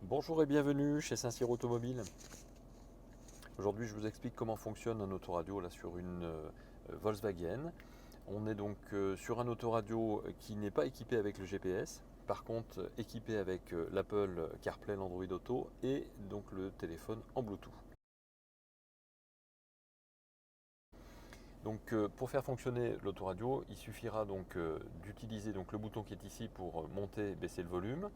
Bonjour et bienvenue chez Saint-Cyr Automobile. Aujourd'hui, je vous explique comment fonctionne un autoradio là, sur une Volkswagen. On est donc sur un autoradio qui n'est pas équipé avec le GPS, par contre équipé avec l'Apple CarPlay, l'Android Auto et donc le téléphone en Bluetooth. Donc pour faire fonctionner l'autoradio, il suffira donc d'utiliser donc le bouton qui est ici pour monter et baisser le volume,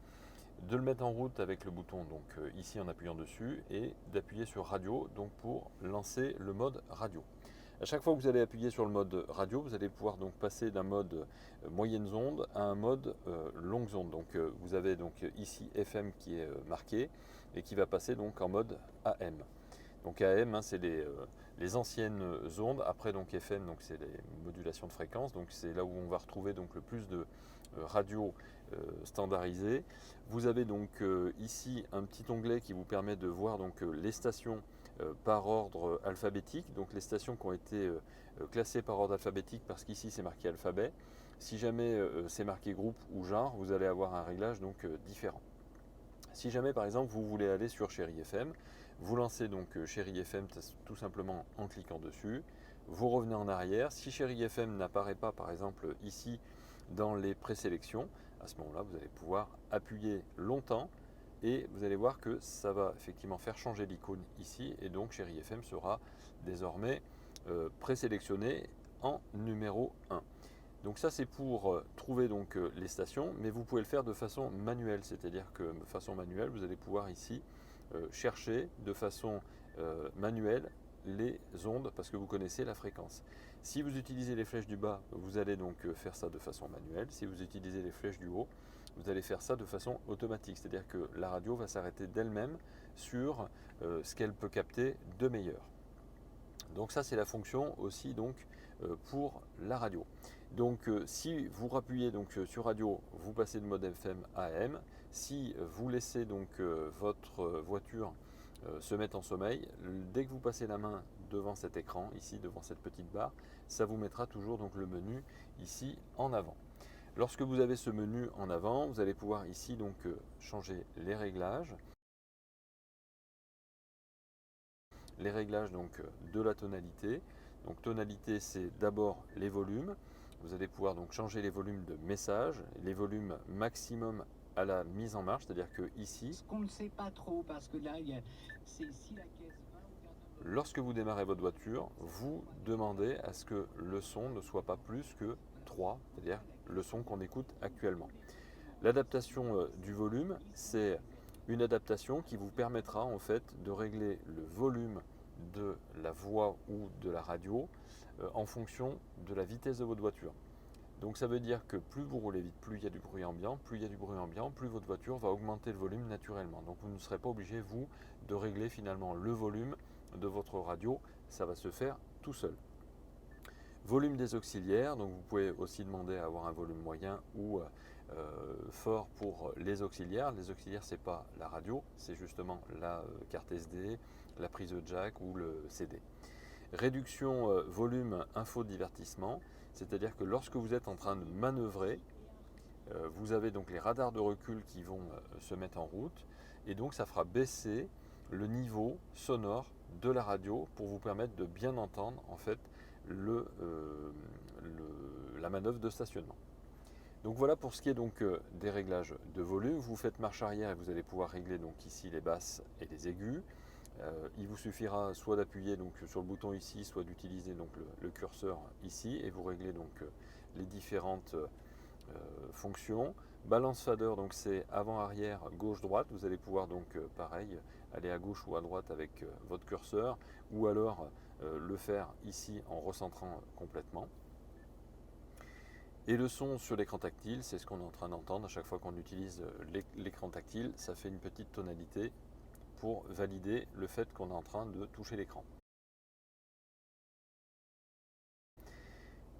de le mettre en route avec le bouton donc ici en appuyant dessus et d'appuyer sur radio donc pour lancer le mode radio. À chaque fois que vous allez appuyer sur le mode radio, vous allez pouvoir donc passer d'un mode moyenne onde à un mode longue onde. Donc vous avez donc ici FM qui est marqué et qui va passer donc en mode AM. Donc AM, hein, c'est les anciennes ondes. Après donc FM, donc c'est les modulations de fréquence. Donc c'est là où on va retrouver donc le plus de radios standardisées. Vous avez donc ici un petit onglet qui vous permet de voir donc les stations par ordre alphabétique. Donc les stations qui ont été classées par ordre alphabétique parce qu'ici c'est marqué alphabet. Si jamais c'est marqué groupe ou genre, vous allez avoir un réglage donc différent. Si jamais par exemple vous voulez aller sur Chéri FM, vous lancez donc Chéri FM tout simplement en cliquant dessus. Vous revenez en arrière. Si Chéri FM n'apparaît pas par exemple ici dans les présélections, à ce moment-là vous allez pouvoir appuyer longtemps et vous allez voir que ça va effectivement faire changer l'icône ici et donc Chéri FM sera désormais présélectionné en numéro 1. Donc ça c'est pour trouver donc les stations, mais vous pouvez le faire de façon manuelle, c'est-à-dire que de façon manuelle, vous allez pouvoir ici chercher de façon manuelle les ondes parce que vous connaissez la fréquence. Si vous utilisez les flèches du bas, vous allez donc faire ça de façon manuelle. Si vous utilisez les flèches du haut, vous allez faire ça de façon automatique, c'est-à-dire que la radio va s'arrêter d'elle-même sur ce qu'elle peut capter de meilleur. Donc ça c'est la fonction aussi donc pour la radio. Donc si vous rappuyez donc sur radio, vous passez de mode FM à AM. Si vous laissez donc votre voiture se mettre en sommeil, dès que vous passez la main devant cet écran, ici devant cette petite barre, ça vous mettra toujours donc le menu ici en avant. Lorsque vous avez ce menu en avant, vous allez pouvoir ici donc changer les réglages. Les réglages donc de la tonalité. Donc tonalité c'est d'abord les volumes. Vous allez pouvoir donc changer les volumes de messages, les volumes maximum à la mise en marche, c'est-à-dire que ici, Ce qu'on ne sait pas trop, parce que là, c'est si la caisse va ou vient lorsque vous démarrez votre voiture, vous demandez à ce que le son ne soit pas plus que 3, c'est-à-dire le son qu'on écoute actuellement. L'adaptation du volume, c'est une adaptation qui vous permettra en fait de régler le volume de la voix ou de la radio en fonction de la vitesse de votre voiture. Donc ça veut dire que plus vous roulez vite, plus il y a du bruit ambiant, plus il y a du bruit ambiant, plus votre voiture va augmenter le volume naturellement. Donc vous ne serez pas obligé, vous, de régler finalement le volume de votre radio, ça va se faire tout seul. Volume des auxiliaires, donc vous pouvez aussi demander à avoir un volume moyen ou fort pour les auxiliaires. Les auxiliaires, c'est pas la radio, c'est justement la carte SD, la prise jack ou le CD. Réduction volume info divertissement, c'est-à-dire que lorsque vous êtes en train de manœuvrer, vous avez donc les radars de recul qui vont se mettre en route et donc ça fera baisser le niveau sonore de la radio pour vous permettre de bien entendre en fait la manœuvre de stationnement. Donc voilà pour ce qui est donc des réglages de volume. Vous faites marche arrière et vous allez pouvoir régler donc ici les basses et les aigus. Il vous suffira soit d'appuyer donc sur le bouton ici, soit d'utiliser donc le curseur ici et vous réglez donc les différentes fonctions. Balance fader, donc c'est avant-arrière, gauche-droite. Vous allez pouvoir donc pareil aller à gauche ou à droite avec votre curseur ou alors le faire ici en recentrant complètement. Et le son sur l'écran tactile, c'est ce qu'on est en train d'entendre à chaque fois qu'on utilise l'écran tactile. Ça fait une petite tonalité pour valider le fait qu'on est en train de toucher l'écran.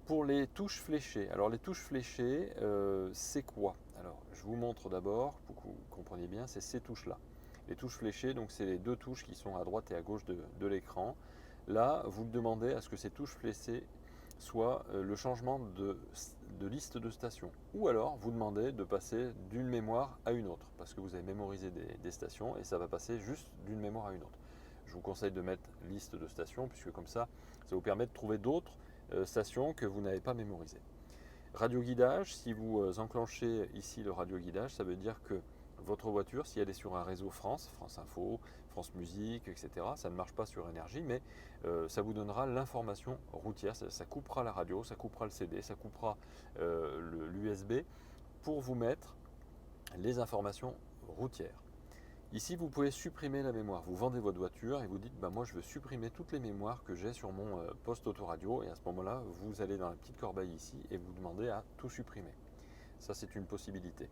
Pour les touches fléchées, alors les touches fléchées, c'est quoi? Alors je vous montre d'abord, pour que vous compreniez bien, c'est ces touches-là. Les touches fléchées, donc c'est les deux touches qui sont à droite et à gauche de l'écran. Là, vous demandez à ce que ces touches fléchées soit le changement de liste de stations. Ou alors vous demandez de passer d'une mémoire à une autre, parce que vous avez mémorisé des stations et ça va passer juste d'une mémoire à une autre. Je vous conseille de mettre liste de stations, puisque comme ça vous permet de trouver d'autres stations que vous n'avez pas mémorisées. Radio-guidage, si vous enclenchez ici le radio-guidage, ça veut dire que votre voiture, si elle est sur un réseau France, France Info, France Musique, etc., ça ne marche pas sur énergie, mais ça vous donnera l'information routière, ça coupera la radio, ça coupera le CD, ça coupera l'USB pour vous mettre les informations routières. Ici, vous pouvez supprimer la mémoire. Vous vendez votre voiture et vous dites, moi je veux supprimer toutes les mémoires que j'ai sur mon poste autoradio. Et à ce moment-là, vous allez dans la petite corbeille ici et vous demandez à tout supprimer. Ça, c'est une possibilité.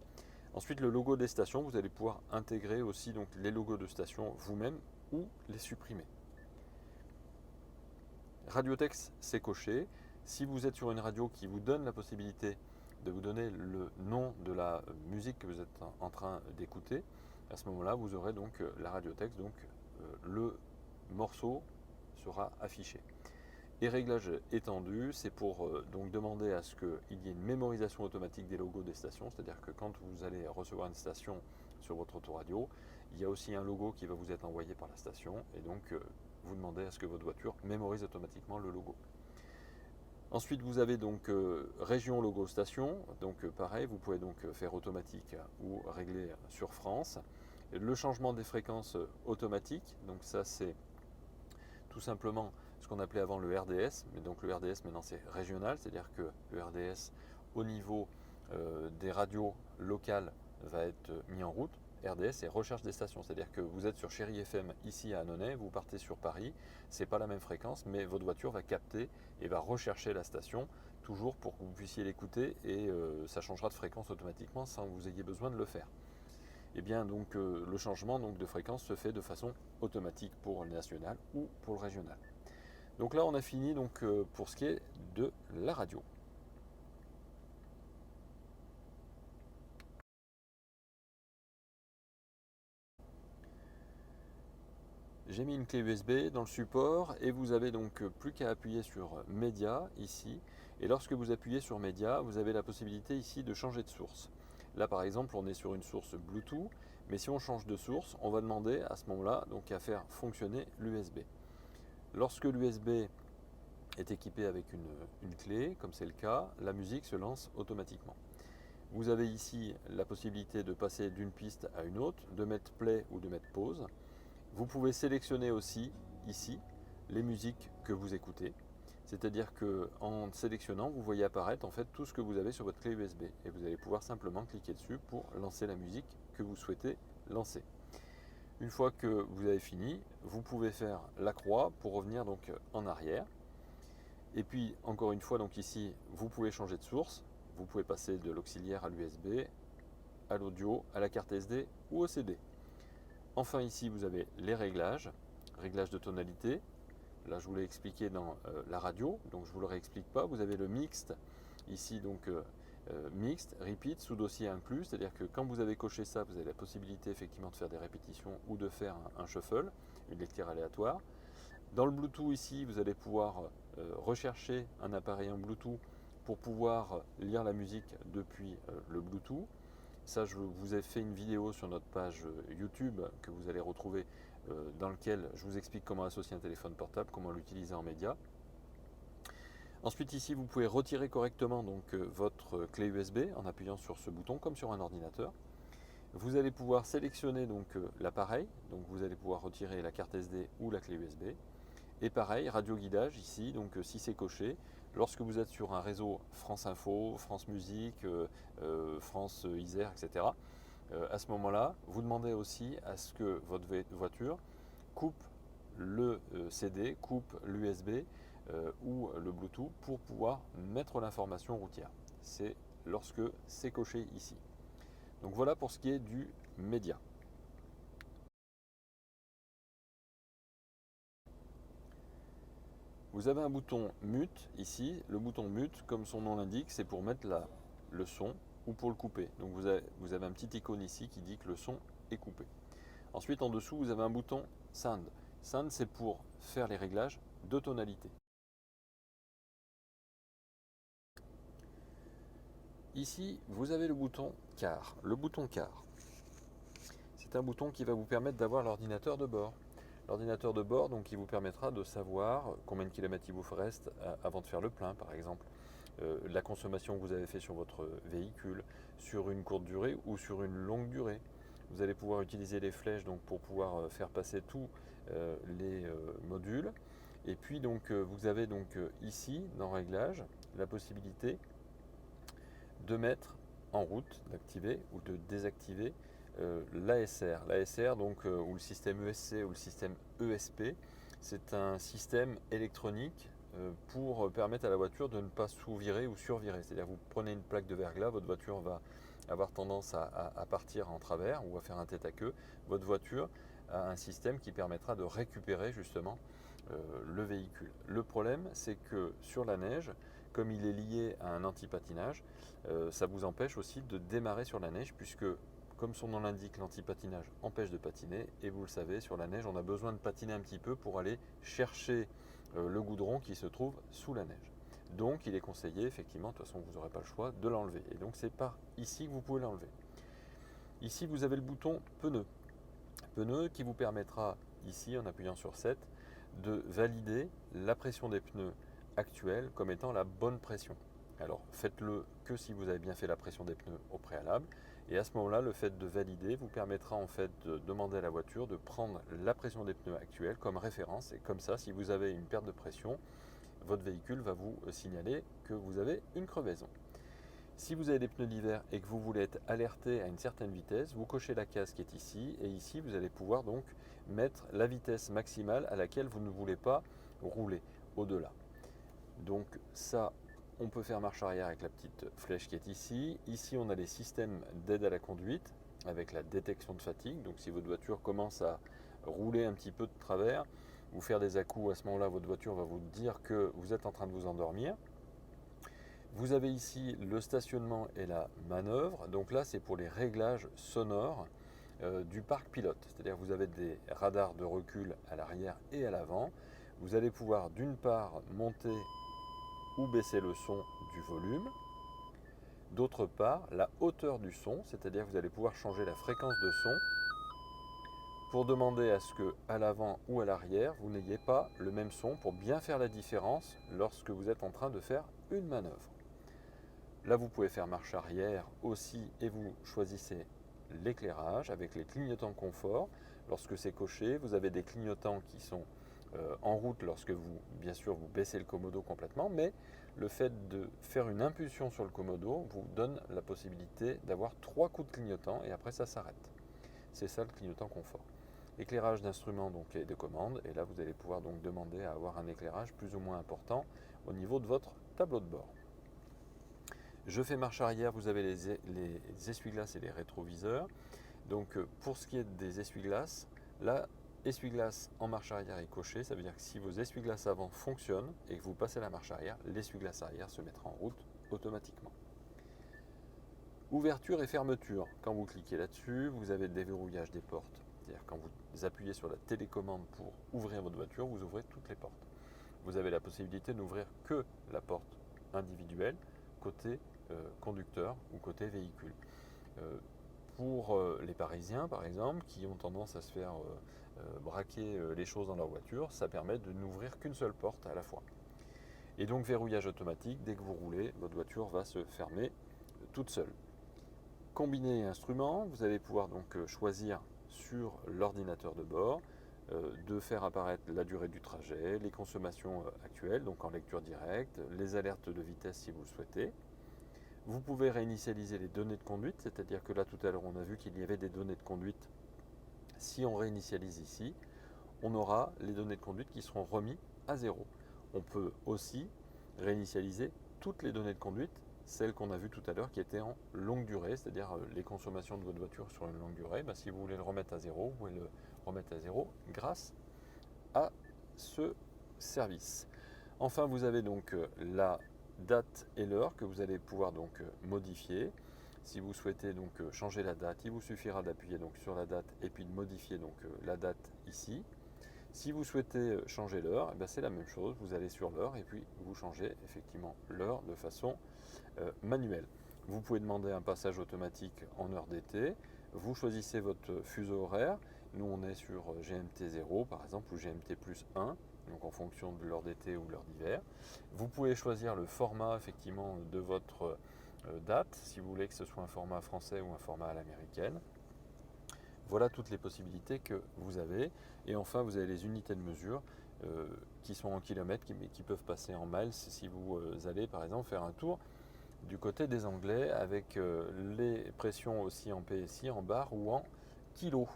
Ensuite, le logo des stations, vous allez pouvoir intégrer aussi donc, les logos de stations vous-même ou les supprimer. Radiotext, c'est coché. Si vous êtes sur une radio qui vous donne la possibilité de vous donner le nom de la musique que vous êtes en train d'écouter, à ce moment-là, vous aurez donc la radiotexte, donc le morceau sera affiché. Et réglage étendu, c'est pour donc demander à ce qu'il y ait une mémorisation automatique des logos des stations, c'est-à-dire que quand vous allez recevoir une station sur votre autoradio, il y a aussi un logo qui va vous être envoyé par la station, et donc vous demandez à ce que votre voiture mémorise automatiquement le logo. Ensuite, vous avez donc région logo station, donc pareil, vous pouvez donc faire automatique ou régler sur France. Le changement des fréquences automatiques, donc ça c'est tout simplement ce qu'on appelait avant le RDS, mais donc le RDS maintenant c'est régional, c'est-à-dire que le RDS au niveau des radios locales va être mis en route. RDS c'est recherche des stations, c'est-à-dire que vous êtes sur Chéri FM ici à Annonay, vous partez sur Paris, c'est pas la même fréquence, mais votre voiture va capter et va rechercher la station, toujours pour que vous puissiez l'écouter et ça changera de fréquence automatiquement sans que vous ayez besoin de le faire. Et bien donc le changement donc, de fréquence se fait de façon automatique pour le national ou pour le régional. Donc là on a fini donc, pour ce qui est de la radio. J'ai mis une clé USB dans le support et vous avez donc plus qu'à appuyer sur Média ici. Et lorsque vous appuyez sur Média, vous avez la possibilité ici de changer de source. Là par exemple on est sur une source Bluetooth, mais si on change de source, on va demander à ce moment-là donc à faire fonctionner l'USB. Lorsque l'USB est équipé avec une clé, comme c'est le cas, la musique se lance automatiquement. Vous avez ici la possibilité de passer d'une piste à une autre, de mettre play ou de mettre pause. Vous pouvez sélectionner aussi ici les musiques que vous écoutez. C'est-à-dire qu'en sélectionnant, vous voyez apparaître en fait tout ce que vous avez sur votre clé USB. Et vous allez pouvoir simplement cliquer dessus pour lancer la musique que vous souhaitez lancer. Une fois que vous avez fini, vous pouvez faire la croix pour revenir donc en arrière. Et puis encore une fois, donc ici, vous pouvez changer de source. Vous pouvez passer de l'auxiliaire à l'USB, à l'audio, à la carte SD ou au CD. Enfin ici, vous avez les réglages de tonalité. Là, je vous l'ai expliqué dans la radio, donc je ne vous le réexplique pas. Vous avez le mixte, ici donc mixte, repeat, sous dossier inclus, c'est-à-dire que quand vous avez coché ça, vous avez la possibilité effectivement de faire des répétitions ou de faire un shuffle, une lecture aléatoire. Dans le Bluetooth ici, vous allez pouvoir rechercher un appareil en Bluetooth pour pouvoir lire la musique depuis le Bluetooth. Ça, je vous ai fait une vidéo sur notre page YouTube que vous allez retrouver dans lequel je vous explique comment associer un téléphone portable, comment l'utiliser en média. Ensuite ici, vous pouvez retirer correctement donc, votre clé USB en appuyant sur ce bouton comme sur un ordinateur. Vous allez pouvoir sélectionner donc l'appareil, donc vous allez pouvoir retirer la carte SD ou la clé USB. Et pareil, radio guidage ici, donc si c'est coché, lorsque vous êtes sur un réseau France Info, France Musique, France Isère, etc., à ce moment-là, vous demandez aussi à ce que votre voiture coupe le CD, coupe l'USB ou le Bluetooth pour pouvoir mettre l'information routière. C'est lorsque c'est coché ici. Donc voilà pour ce qui est du média. Vous avez un bouton mute ici. Le bouton mute, comme son nom l'indique, c'est pour mettre le son ou pour le couper. Donc vous avez un petit icône ici qui dit que le son est coupé. Ensuite en dessous vous avez un bouton sound. Sound c'est pour faire les réglages de tonalité. Ici, vous avez le bouton quart. Le bouton quart, c'est un bouton qui va vous permettre d'avoir l'ordinateur de bord. L'ordinateur de bord, donc, qui vous permettra de savoir combien de kilomètres il vous reste avant de faire le plein, par exemple. La consommation que vous avez fait sur votre véhicule, sur une courte durée ou sur une longue durée. Vous allez pouvoir utiliser les flèches donc, pour pouvoir faire passer tous les modules. Et puis donc vous avez donc ici dans Réglages la possibilité de mettre en route, d'activer ou de désactiver l'ASR. L'ASR donc ou le système ESC ou le système ESP, c'est un système électronique pour permettre à la voiture de ne pas sous-virer ou survirer. C'est-à-dire vous prenez une plaque de verglas, votre voiture va avoir tendance à partir en travers ou à faire un tête à queue. Votre voiture a un système qui permettra de récupérer justement le véhicule. Le problème, c'est que sur la neige, comme il est lié à un anti-patinage, ça vous empêche aussi de démarrer sur la neige puisque, comme son nom l'indique, l'anti-patinage empêche de patiner et vous le savez, sur la neige, on a besoin de patiner un petit peu pour aller chercher le goudron qui se trouve sous la neige. Donc il est conseillé, effectivement, de toute façon vous n'aurez pas le choix, de l'enlever. Et donc c'est par ici que vous pouvez l'enlever. Ici vous avez le bouton pneu. Pneu qui vous permettra, ici en appuyant sur 7, de valider la pression des pneus actuels comme étant la bonne pression. Alors faites-le que si vous avez bien fait la pression des pneus au préalable. Et à ce moment-là, le fait de valider vous permettra en fait de demander à la voiture de prendre la pression des pneus actuels comme référence. Et comme ça, si vous avez une perte de pression, votre véhicule va vous signaler que vous avez une crevaison. Si vous avez des pneus d'hiver et que vous voulez être alerté à une certaine vitesse, vous cochez la case qui est ici et ici vous allez pouvoir donc mettre la vitesse maximale à laquelle vous ne voulez pas rouler au-delà. Donc ça, on peut faire marche arrière avec la petite flèche qui est ici. Ici, on a les systèmes d'aide à la conduite avec la détection de fatigue. Donc si votre voiture commence à rouler un petit peu de travers ou faire des à-coups, à ce moment-là, votre voiture va vous dire que vous êtes en train de vous endormir. Vous avez ici le stationnement et la manœuvre. Donc là, c'est pour les réglages sonores du parc pilote. C'est-à-dire que vous avez des radars de recul à l'arrière et à l'avant. Vous allez pouvoir d'une part monter ou baisser le son du volume. D'autre part, la hauteur du son, c'est-à-dire que vous allez pouvoir changer la fréquence de son pour demander à ce que, à l'avant ou à l'arrière, vous n'ayez pas le même son pour bien faire la différence lorsque vous êtes en train de faire une manœuvre. Là, vous pouvez faire marche arrière aussi et vous choisissez l'éclairage avec les clignotants confort. Lorsque c'est coché, vous avez des clignotants qui sont en route lorsque vous, bien sûr, vous baissez le commodo complètement, mais le fait de faire une impulsion sur le commodo vous donne la possibilité d'avoir 3 coups de clignotant et après ça s'arrête. C'est ça le clignotant confort. Éclairage d'instruments donc et de commandes, et là vous allez pouvoir donc demander à avoir un éclairage plus ou moins important au niveau de votre tableau de bord. Je fais marche arrière, vous avez les essuie-glaces et les rétroviseurs. Donc pour ce qui est des essuie-glaces, là, essuie-glace en marche arrière est coché, ça veut dire que si vos essuie-glaces avant fonctionnent et que vous passez la marche arrière, l'essuie-glace arrière se mettra en route automatiquement. Ouverture et fermeture. Quand vous cliquez là-dessus, vous avez le déverrouillage des portes. C'est-à-dire quand vous appuyez sur la télécommande pour ouvrir votre voiture, vous ouvrez toutes les portes. Vous avez la possibilité de n'ouvrir que la porte individuelle côté conducteur ou côté véhicule. Pour les Parisiens, par exemple, qui ont tendance à se faire braquer les choses dans leur voiture, ça permet de n'ouvrir qu'une seule porte à la fois. Et donc verrouillage automatique, dès que vous roulez, votre voiture va se fermer toute seule. Combiner instruments, vous allez pouvoir donc choisir sur l'ordinateur de bord de faire apparaître la durée du trajet, les consommations actuelles, donc en lecture directe, les alertes de vitesse si vous le souhaitez. Vous pouvez réinitialiser les données de conduite, c'est-à-dire que là tout à l'heure on a vu qu'il y avait des données de conduite. Si on réinitialise ici, on aura les données de conduite qui seront remises à zéro. On peut aussi réinitialiser toutes les données de conduite, celles qu'on a vues tout à l'heure qui étaient en longue durée, c'est-à-dire les consommations de votre voiture sur une longue durée. Si vous voulez le remettre à zéro, vous pouvez le remettre à zéro grâce à ce service. Enfin, vous avez donc la date et l'heure que vous allez pouvoir donc modifier. Si vous souhaitez donc changer la date, il vous suffira d'appuyer donc sur la date et puis de modifier donc la date ici. Si vous souhaitez changer l'heure, c'est la même chose, vous allez sur l'heure et puis vous changez effectivement l'heure de façon manuelle. Vous pouvez demander un passage automatique en heure d'été. Vous choisissez votre fuseau horaire. Nous, on est sur GMT 0 par exemple ou GMT plus 1, donc en fonction de l'heure d'été ou de l'heure d'hiver. Vous pouvez choisir le format effectivement de votre date, si vous voulez que ce soit un format français ou un format à l'américaine. Voilà toutes les possibilités que vous avez. Et enfin, vous avez les unités de mesure qui sont en kilomètres, qui peuvent passer en miles si vous allez par exemple faire un tour du côté des Anglais avec les pressions aussi en PSI, en bar ou en kilos.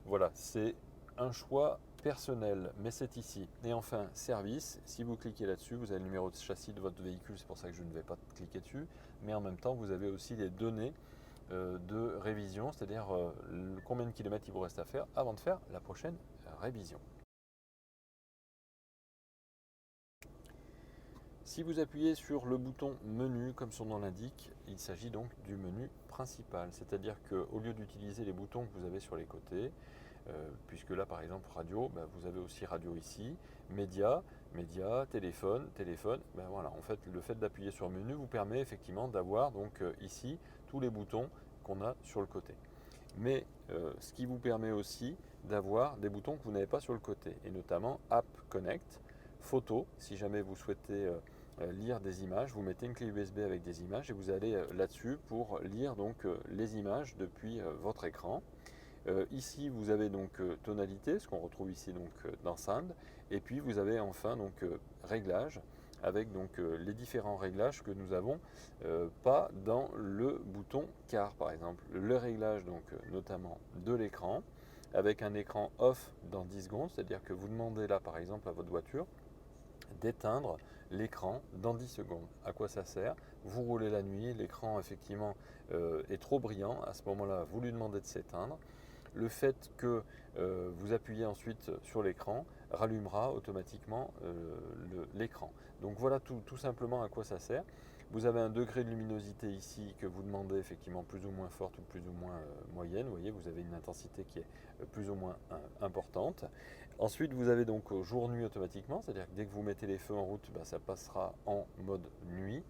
Voilà, c'est un choix personnel, mais c'est ici. Et enfin, service, si vous cliquez là-dessus, vous avez le numéro de châssis de votre véhicule, c'est pour ça que je ne vais pas cliquer dessus, mais en même temps, vous avez aussi les données de révision, c'est-à-dire combien de kilomètres il vous reste à faire avant de faire la prochaine révision. Si vous appuyez sur le bouton menu, comme son nom l'indique, il s'agit donc du menu principal. C'est-à-dire qu'au lieu d'utiliser les boutons que vous avez sur les côtés, puisque là par exemple radio, vous avez aussi radio ici, média, téléphone, voilà, en fait le fait d'appuyer sur menu vous permet effectivement d'avoir donc ici tous les boutons qu'on a sur le côté. Mais ce qui vous permet aussi d'avoir des boutons que vous n'avez pas sur le côté, et notamment App Connect, photo, si jamais vous souhaitez lire des images, vous mettez une clé USB avec des images et vous allez là-dessus pour lire donc les images depuis votre écran. Ici vous avez donc tonalité, ce qu'on retrouve ici donc dans Sound, et puis vous avez enfin donc réglages avec donc les différents réglages que nous avons pas dans le bouton car par exemple le réglage donc notamment de l'écran avec un écran off dans 10 secondes, c'est-à-dire que vous demandez là par exemple à votre voiture d'éteindre l'écran dans 10 secondes. À quoi ça sert? Vous roulez la nuit, l'écran effectivement est trop brillant, à ce moment-là vous lui demandez de s'éteindre. Le fait que vous appuyez ensuite sur l'écran rallumera automatiquement l'écran. Donc voilà tout simplement à quoi ça sert. Vous avez un degré de luminosité ici que vous demandez effectivement plus ou moins forte ou plus ou moins moyenne. Vous voyez, vous avez une intensité qui est plus ou moins importante. Ensuite, vous avez donc jour-nuit automatiquement, c'est-à-dire que dès que vous mettez les feux en route, ça passera en mode nuit.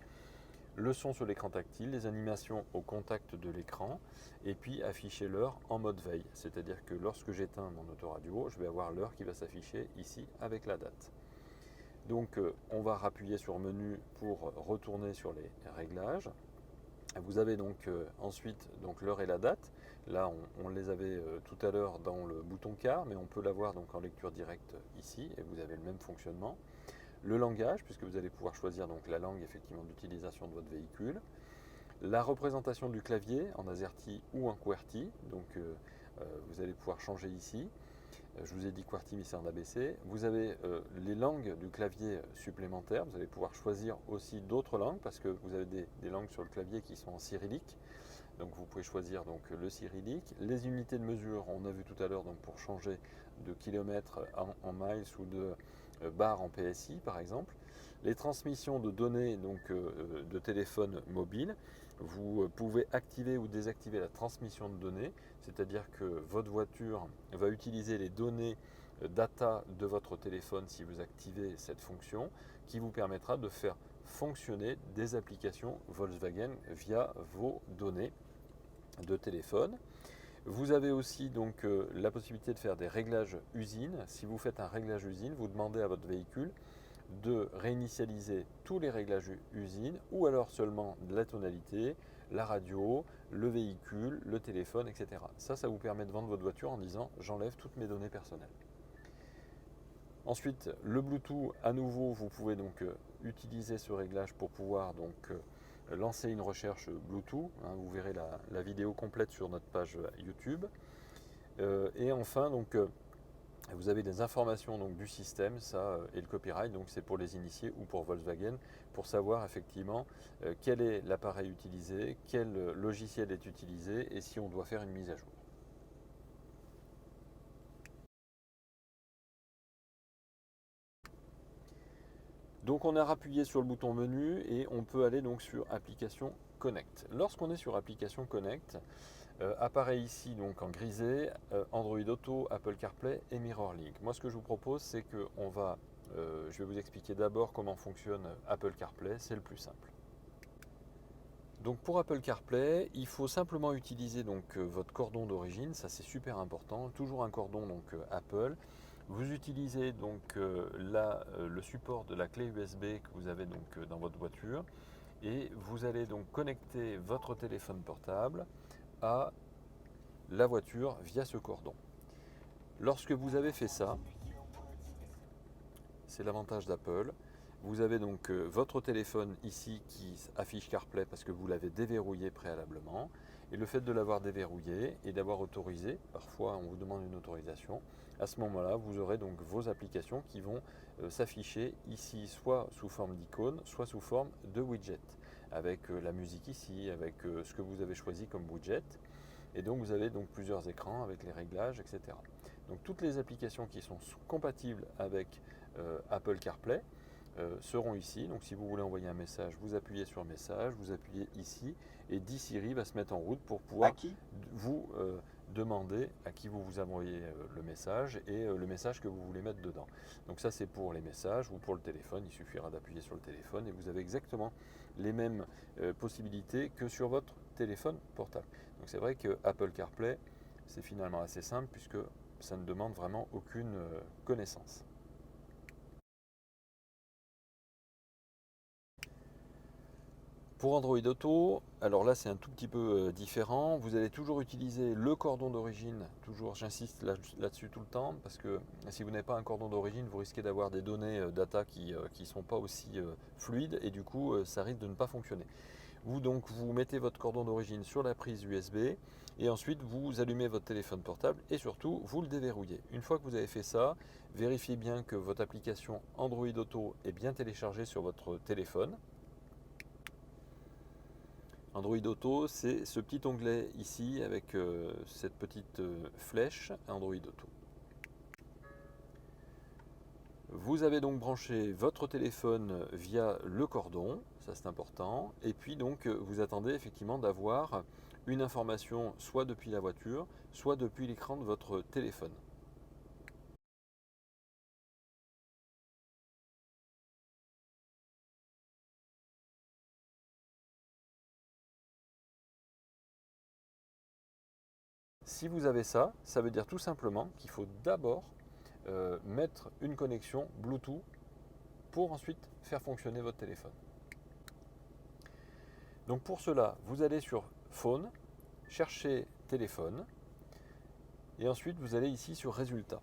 Le son sur l'écran tactile, les animations au contact de l'écran, et puis afficher l'heure en mode veille. C'est-à-dire que lorsque j'éteins mon autoradio, je vais avoir l'heure qui va s'afficher ici avec la date. Donc on va appuyer sur menu pour retourner sur les réglages. Vous avez donc ensuite donc l'heure et la date. Là on les avait tout à l'heure dans le bouton quart, mais on peut l'avoir donc en lecture directe ici et vous avez le même fonctionnement. Le langage, puisque vous allez pouvoir choisir donc la langue effectivement d'utilisation de votre véhicule. La représentation du clavier en AZERTY ou en QWERTY, donc vous allez pouvoir changer ici. Je vous ai dit QWERTY mais c'est en ABC. Vous avez les langues du clavier supplémentaires, vous allez pouvoir choisir aussi d'autres langues parce que vous avez des langues sur le clavier qui sont en cyrillique. Donc vous pouvez choisir donc le cyrillique. Les unités de mesure, on a vu tout à l'heure donc pour changer de kilomètres en miles ou de bar en PSI par exemple. Les transmissions de données donc de téléphone mobile, vous pouvez activer ou désactiver la transmission de données, c'est-à-dire que votre voiture va utiliser les données data de votre téléphone si vous activez cette fonction, qui vous permettra de faire fonctionner des applications Volkswagen via vos données de téléphone. Vous avez aussi donc la possibilité de faire des réglages usine. Si vous faites un réglage usine, vous demandez à votre véhicule de réinitialiser tous les réglages usine ou alors seulement de la tonalité, la radio, le véhicule, le téléphone, etc. Ça vous permet de vendre votre voiture en disant j'enlève toutes mes données personnelles. Ensuite, le Bluetooth, à nouveau, vous pouvez donc utiliser ce réglage pour pouvoir donc lancer une recherche Bluetooth. Vous verrez la vidéo complète sur notre page YouTube. Et enfin, donc, vous avez des informations donc, du système, ça et le copyright, donc c'est pour les initiés ou pour Volkswagen, pour savoir effectivement quel est l'appareil utilisé, quel logiciel est utilisé et si on doit faire une mise à jour. Donc on a appuyé sur le bouton menu et on peut aller donc sur application Connect. Lorsqu'on est sur application Connect, apparaît ici donc en grisé Android Auto, Apple CarPlay et MirrorLink. Moi ce que je vous propose c'est que je vais vous expliquer d'abord comment fonctionne Apple CarPlay, c'est le plus simple. Donc pour Apple CarPlay, il faut simplement utiliser donc votre cordon d'origine, ça c'est super important, toujours un cordon donc Apple. Vous utilisez donc le support de la clé USB que vous avez donc dans votre voiture et vous allez donc connecter votre téléphone portable à la voiture via ce cordon. Lorsque vous avez fait ça, c'est l'avantage d'Apple. Vous avez donc votre téléphone ici qui affiche CarPlay parce que vous l'avez déverrouillé préalablement. Et le fait de l'avoir déverrouillé et d'avoir autorisé, parfois on vous demande une autorisation, à ce moment-là vous aurez donc vos applications qui vont s'afficher ici soit sous forme d'icône, soit sous forme de widget. Avec la musique ici, avec ce que vous avez choisi comme widget. Et donc vous avez donc plusieurs écrans avec les réglages, etc. Donc toutes les applications qui sont compatibles avec Apple CarPlay seront ici. Donc si vous voulez envoyer un message, vous appuyez sur message, vous appuyez ici et Siri va se mettre en route pour pouvoir vous demander à qui vous envoyez le message et le message que vous voulez mettre dedans. Donc ça c'est pour les messages ou pour le téléphone, il suffira d'appuyer sur le téléphone et vous avez exactement les mêmes possibilités que sur votre téléphone portable. Donc c'est vrai que Apple CarPlay c'est finalement assez simple puisque ça ne demande vraiment aucune connaissance. Pour Android Auto, alors là c'est un tout petit peu différent. Vous allez toujours utiliser le cordon d'origine, toujours j'insiste là-dessus tout le temps, parce que si vous n'avez pas un cordon d'origine, vous risquez d'avoir des données data qui ne sont pas aussi fluides et du coup ça risque de ne pas fonctionner. Vous mettez votre cordon d'origine sur la prise USB et ensuite vous allumez votre téléphone portable et surtout vous le déverrouillez. Une fois que vous avez fait ça, vérifiez bien que votre application Android Auto est bien téléchargée sur votre téléphone. Android Auto, c'est ce petit onglet ici avec cette petite flèche Android Auto. Vous avez donc branché votre téléphone via le cordon, ça c'est important, et puis donc vous attendez effectivement d'avoir une information soit depuis la voiture, soit depuis l'écran de votre téléphone. Si vous avez ça, ça veut dire tout simplement qu'il faut d'abord mettre une connexion Bluetooth pour ensuite faire fonctionner votre téléphone. Donc pour cela, vous allez sur Phone, cherchez téléphone et ensuite vous allez ici sur Résultats.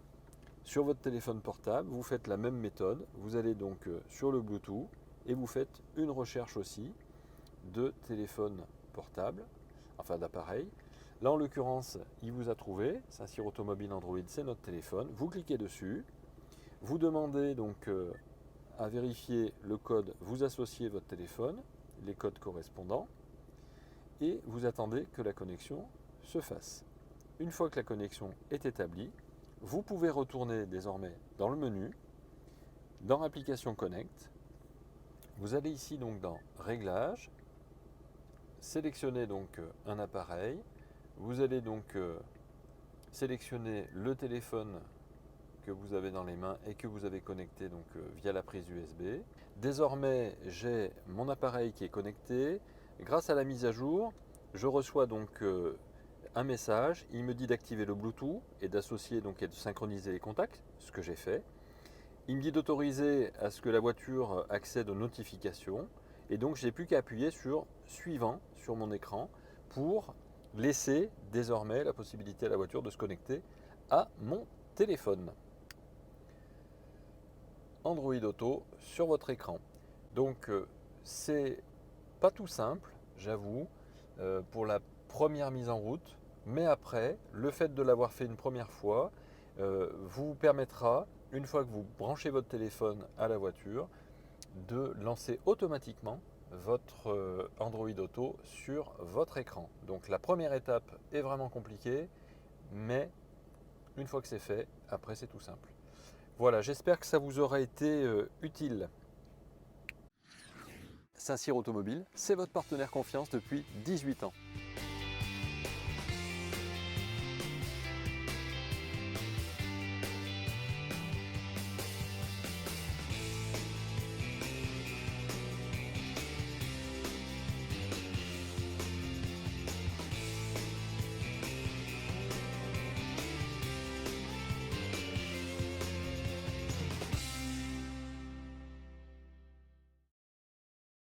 Sur votre téléphone portable, vous faites la même méthode, vous allez donc sur le Bluetooth et vous faites une recherche aussi de téléphone portable, enfin d'appareil. Là en l'occurrence, il vous a trouvé, Saint-Cyr Automobile Android, c'est notre téléphone. Vous cliquez dessus, vous demandez donc à vérifier le code, vous associez votre téléphone, les codes correspondants, et vous attendez que la connexion se fasse. Une fois que la connexion est établie, vous pouvez retourner désormais dans le menu, dans Application Connect. Vous allez ici donc dans Réglages, sélectionnez donc un appareil. Vous allez donc sélectionner le téléphone que vous avez dans les mains et que vous avez connecté donc via la prise USB. Désormais, j'ai mon appareil qui est connecté. Grâce à la mise à jour, je reçois donc un message. Il me dit d'activer le Bluetooth et d'associer donc et de synchroniser les contacts, ce que j'ai fait. Il me dit d'autoriser à ce que la voiture accède aux notifications. Et donc, je n'ai plus qu'à appuyer sur Suivant sur mon écran pour laisser désormais la possibilité à la voiture de se connecter à mon téléphone. Android Auto sur votre écran. Donc c'est pas tout simple, j'avoue, pour la première mise en route, mais après, le fait de l'avoir fait une première fois vous permettra, une fois que vous branchez votre téléphone à la voiture, de lancer automatiquement votre Android Auto sur votre écran. Donc la première étape est vraiment compliquée, mais une fois que c'est fait, après c'est tout simple. Voilà, j'espère que ça vous aura été utile. Saint-Cyr Automobile, c'est votre partenaire confiance depuis 18 ans.